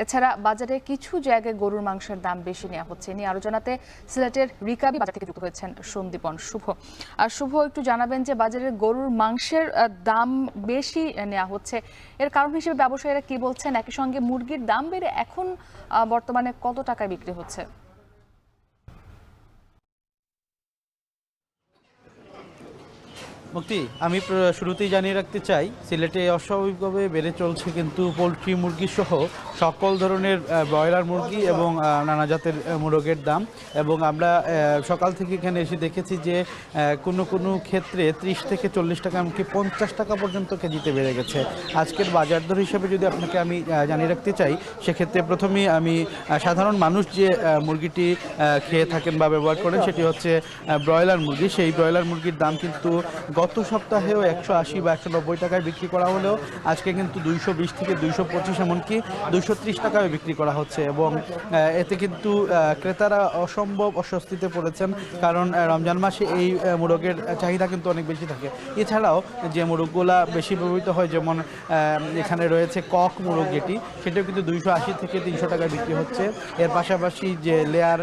এছাড়া বাজারে কিছু জায়গায় গরুর মাংসের দাম বেশি নেওয়া হচ্ছে। নিয়ে আরো জানাতে সিলেটের রিকাবি বাজার থেকে যুক্ত হয়েছেন সন্দীপন শুভ। আর শুভ, একটু জানাবেন যে বাজারে গরুর মাংসের দাম বেশি নেওয়া হচ্ছে, এর কারণ হিসেবে ব্যবসায়ীরা কি বলছেন? একই সঙ্গে মুরগির দাম বেড়ে এখন বর্তমানে কত টাকায় বিক্রি হচ্ছে? মুক্তি, আমি শুরুতেই জানিয়ে রাখতে চাই, সিলেটে অস্বাভাবিকভাবে বেড়ে চলছে কিন্তু পোলট্রি মুরগি সহ সকল ধরনের ব্রয়লার মুরগি এবং নানা জাতের মোরগের দাম। এবং আমরা সকাল থেকে এখানে এসে দেখেছি যে কোনো ক্ষেত্রে 30 থেকে 40 টাকা, এমনকি 50 টাকা পর্যন্ত কেজিতে বেড়ে গেছে। আজকের বাজার দর হিসেবে যদি আপনাকে আমি জানিয়ে রাখতে চাই, সেক্ষেত্রে প্রথমেই আমি সাধারণ মানুষ যে মুরগিটি খেয়ে থাকেন বা ব্যবহার করেন, সেটি হচ্ছে ব্রয়লার মুরগি। সেই ব্রয়লার মুরগির দাম কিন্তু গত সপ্তাহেও 180 বা 190 টাকায় বিক্রি করা হলেও আজকে কিন্তু 220 থেকে 225, এমনকি 230 টাকায় বিক্রি করা হচ্ছে। এবং এতে কিন্তু ক্রেতারা অসম্ভব অস্বস্তিতে পড়েছেন, কারণ রমজান মাসে এই মোরগের চাহিদা কিন্তু অনেক বেশি থাকে। এছাড়াও যে মোরগগুলা বেশি ব্যবহৃত হয়, যেমন এখানে রয়েছে কক মোরগ, যেটি সেটাও কিন্তু 280 থেকে 300 টাকায় বিক্রি হচ্ছে। এর পাশাপাশি যে লেয়ার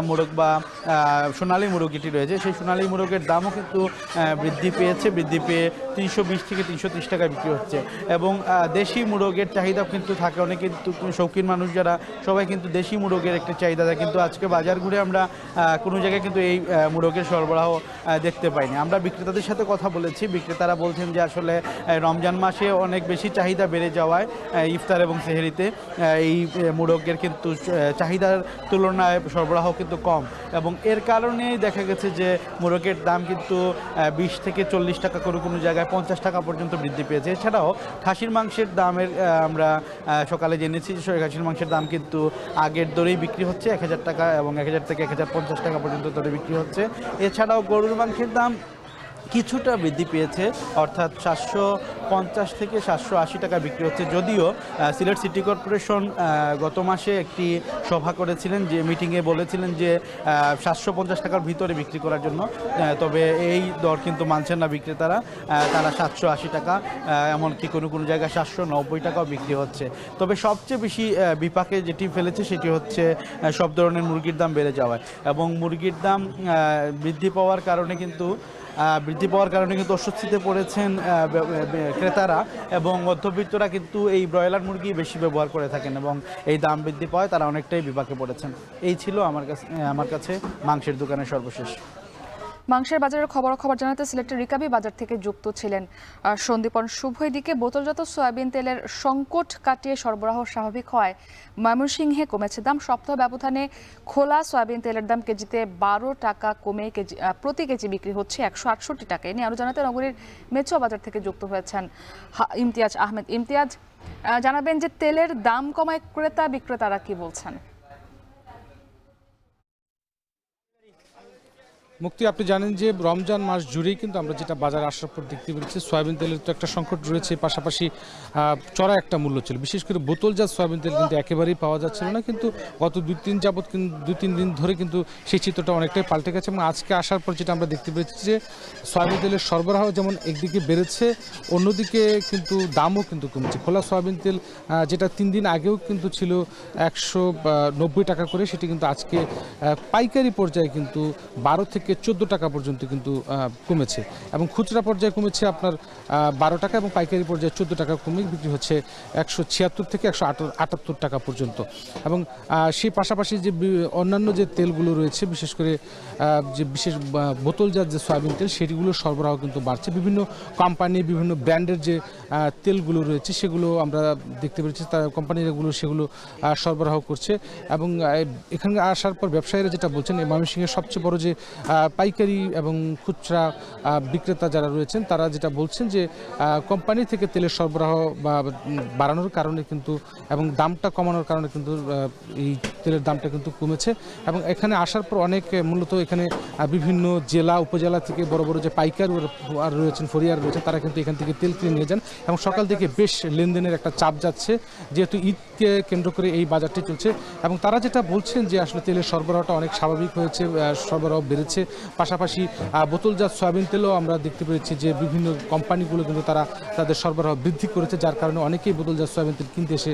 মোরগ বা সোনালী মোরগ যেটি রয়েছে, সেই সোনালী মোরগের দামও কিন্তু বৃদ্ধি পেয়ে 320 থেকে 330 টাকায় বিক্রি হচ্ছে। এবং দেশি মুরগের চাহিদাও কিন্তু থাকে, অনেক কিন্তু শৌখিন মানুষ যারা, সবাই কিন্তু দেশি মুরগের একটা চাহিদা থাকে। কিন্তু আজকে বাজার ঘুরে আমরা কোনো জায়গায় কিন্তু এই মুরগের সরবরাহ দেখতে পাইনি। আমরা বিক্রেতাদের সাথে কথা বলেছি, বিক্রেতারা বলছেন যে আসলে রমজান মাসে অনেক বেশি চাহিদা বেড়ে যাওয়ায় ইফতার এবং সেহরিতে এই মুরগের কিন্তু চাহিদার তুলনায় সরবরাহ কিন্তু কম, এবং এর কারণেই দেখা গেছে যে মুরগের দাম কিন্তু 20 থেকে 40 টাকা, কোনো জায়গায় 50 টাকা পর্যন্ত বৃদ্ধি পেয়েছে। এছাড়াও খাসির মাংসের দামের আমরা সকালে জেনেছি যে খাসির মাংসের দাম কিন্তু আগের দরেই বিক্রি হচ্ছে 1000 টাকা, এবং 1000 থেকে 1050 টাকা পর্যন্ত দরে বিক্রি হচ্ছে। এছাড়াও গরুর মাংসের দাম কিছুটা বৃদ্ধি পেয়েছে, অর্থাৎ 750 থেকে 780 টাকা বিক্রি হচ্ছে। যদিও সিলেট সিটি কর্পোরেশন গত মাসে একটি সভা করেছিলেন, যে মিটিংয়ে বলেছিলেন যে 750 টাকার ভিতরে বিক্রি করার জন্য, তবে এই দর কিন্তু মানছেন না বিক্রেতারা। তারা 780 টাকা, এমনকি কোনো জায়গায় 790 টাকাও বিক্রি হচ্ছে। তবে সবচেয়ে বেশি বিপাকে যেটি ফেলেছে সেটি হচ্ছে সব ধরনের মুরগির দাম বেড়ে যাওয়ায়, এবং মুরগির দাম বৃদ্ধি পাওয়ার কারণে কিন্তু অস্বস্তিতে পড়েছেন ক্রেতারা, এবং মধ্যবিত্তরা কিন্তু এই ব্রয়লার মুরগি বেশি ব্যবহার করে থাকেন, এবং এই দাম বৃদ্ধি পাওয়ায় তারা অনেকটাই বিপাকে পড়েছেন। এই ছিল আমার কাছে মাংসের দোকানের সর্বশেষ। মাংসের বাজারের খবর জানাতে সিলেটের রিকাবি বাজার থেকে যুক্ত ছিলেন সন্দীপন শুভ। এদিকে বোতলজাত সয়াবিন তেলের সংকট কাটিয়ে সরবরাহ স্বাভাবিক হয় ময়মনসিংহে কমেছে দাম। সপ্তাহ ব্যবধানে খোলা সয়াবিন তেলের দাম কেজিতে 12 টাকা কমে প্রতি কেজি বিক্রি হচ্ছে 168 টাকায়। নিয়ে আরো জানাতে নগরীর মেচুয়া বাজার থেকে যুক্ত হয়েছেন ইমতিয়াজ আহমেদ। ইমতিয়াজ, জানাবেন যে তেলের দাম কমায় ক্রেতা বিক্রেতারা কি বলছেন? মুক্তি, আপনি জানেন যে রমজান মাস জুড়েই কিন্তু আমরা যেটা বাজারে আসার পর দেখতে পেরেছি, সয়াবিন তেলের তো একটা সংকট রয়েছে, পাশাপাশি চড়া একটা মূল্য ছিল। বিশেষ করে বোতলজাত সয়াবিন তেল কিন্তু একেবারেই পাওয়া যাচ্ছিল না, কিন্তু গত 2-3 দিন ধরে কিন্তু সেই চিত্রটা অনেকটাই পাল্টে গেছে। এবং আজকে আসার পর যেটা আমরা দেখতে পেরেছি যে সয়াবিন তেলের সরবরাহ যেমন একদিকে বেড়েছে, অন্যদিকে কিন্তু দামও কিন্তু কমেছে। খোলা সয়াবিন তেল যেটা 3 দিন আগেও কিন্তু ছিল 190 টাকা করে, সেটি কিন্তু আজকে পাইকারি পর্যায়ে কিন্তু 12 থেকে 14 টাকা পর্যন্ত কিন্তু কমেছে, এবং খুচরা পর্যায়ে কমেছে আপনার 12 টাকা, এবং পাইকারি পর্যায়ে 14 টাকা কমে বিক্রি হচ্ছে 176 থেকে 178 টাকা পর্যন্ত। এবং সেই পাশাপাশি যে অন্যান্য যে তেলগুলো রয়েছে, বিশেষ করে যে বিশেষ বোতলজাত যে সয়াবিন তেল, সেটিগুলোর সরবরাহ কিন্তু বাড়ছে। বিভিন্ন কোম্পানি, বিভিন্ন ব্র্যান্ডের যে তেলগুলো রয়েছে সেগুলো আমরা দেখতে পেরেছি, তার কোম্পানিগুলো সেগুলো সরবরাহ করছে। এবং এখানে আসার পর ব্যবসায়ীরা যেটা বলছেন, এই ময়মনসিংহের সবচেয়ে বড় যে পাইকারি এবং খুচরা বিক্রেতা যারা রয়েছেন, তারা যেটা বলছেন যে কোম্পানি থেকে তেলের সরবরাহ বাড়ানোর কারণে কিন্তু, এবং দামটা কমানোর কারণে কিন্তু এই তেলের দামটা কিন্তু কমেছে এবং এখানে আসার পর অনেক মূলত এখানে বিভিন্ন জেলা উপজেলা থেকে বড় বড় যে পাইকার আর রয়েছেন ফরিয়ার রয়েছেন তারা কিন্তু এখান থেকে তেল কিনে নিয়ে যান এবং সকাল থেকে বেশ লেনদেনের একটা চাপ যাচ্ছে যেহেতু ঈদকে কেন্দ্র করে এই বাজারটি চলছে এবং তারা যেটা বলছেন যে আসলে তেলের সরবরাহটা অনেক স্বাভাবিক হয়েছে, সরবরাহ বেড়েছে। পাশাপাশি বোতলজাত সয়াবিন তেলও আমরা দেখতে পেরেছি যে বিভিন্ন কোম্পানিগুলো কিন্তু তারা তাদের সরবরাহ বৃদ্ধি করেছে, যার কারণে অনেকেই বোতলজাত সয়াবিন তেল কিনতে এসে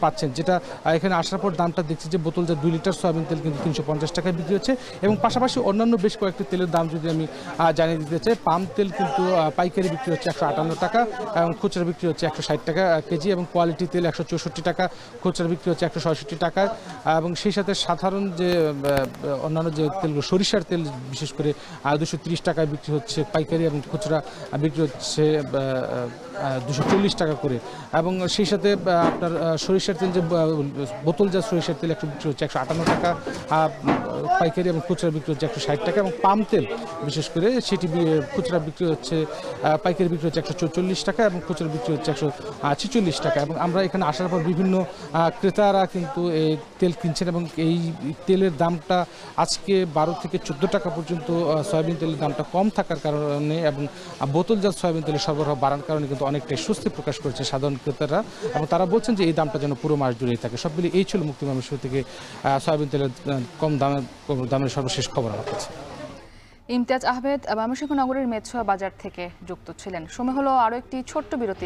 পাচ্ছেন। যেটা এখানে আসার পর দামটা দেখছি যে বোতলজাত 2 লিটার সয়াবিন তেল কিন্তু 350 টাকায় বিক্রি হচ্ছে এবং পাশাপাশি অন্যান্য বেশ কয়েকটি তেলের দাম যদি আমি জানিয়ে দিতে চাই, পাম তেল কিন্তু পাইকারি বিক্রি হচ্ছে 158 টাকা এবং খুচরা বিক্রি হচ্ছে 160 টাকা কেজি এবং কোয়ালিটি তেল 164 টাকা, খুচরা বিক্রি হচ্ছে 166 টাকা এবং সেই সাথে সাধারণ যে অন্যান্য যে তেলগুলো সরিষার তেল বিশেষ করে 230 টাকায় বিক্রি হচ্ছে পাইকারি এবং খুচরা বিক্রি হচ্ছে 240 টাকা করে এবং সেই সাথে আপনার সরিষার তেল যে বোতলজাত সরিষার তেল একটু বিক্রি হচ্ছে 158 টাকা পাইকারি এবং খুচরা বিক্রি হচ্ছে 160 টাকা এবং পাম তেল বিশেষ করে সেটি খুচরা বিক্রি হচ্ছে পাইকারি বিক্রি হচ্ছে 144 টাকা এবং খুচরা বিক্রি হচ্ছে 146 টাকা এবং আমরা এখানে আসার পর বিভিন্ন ক্রেতারা কিন্তু এই তেল কিনছেন এবং এই তেলের দামটা আজকে 12 থেকে 14 টাকা পর্যন্ত সয়াবিন তেলের দামটা কম থাকার কারণে এবং বোতলজাত সয়াবিন তেলের সরবরাহ বাড়ার কারণে কিন্তু অনেকটাই স্বস্তি প্রকাশ করেছে সাধারণ ক্রেতারা এবং তারা বলছেন যে এই দামটা যেন পুরো মাস জুড়েই থাকে। সব মিলিয়ে এই ছিল মুক্তি ময়মনসিংহ থেকে সয়াবিন তেলের কম দামের সর্বশেষ খবর আমার কাছে। ইমতিয়াজ আহমেদ ময়মনসিংহ নগরের মেছুয়া বাজার থেকে যুক্ত ছিলেন। সময় হলো আরও একটি ছোট্ট বিরতি।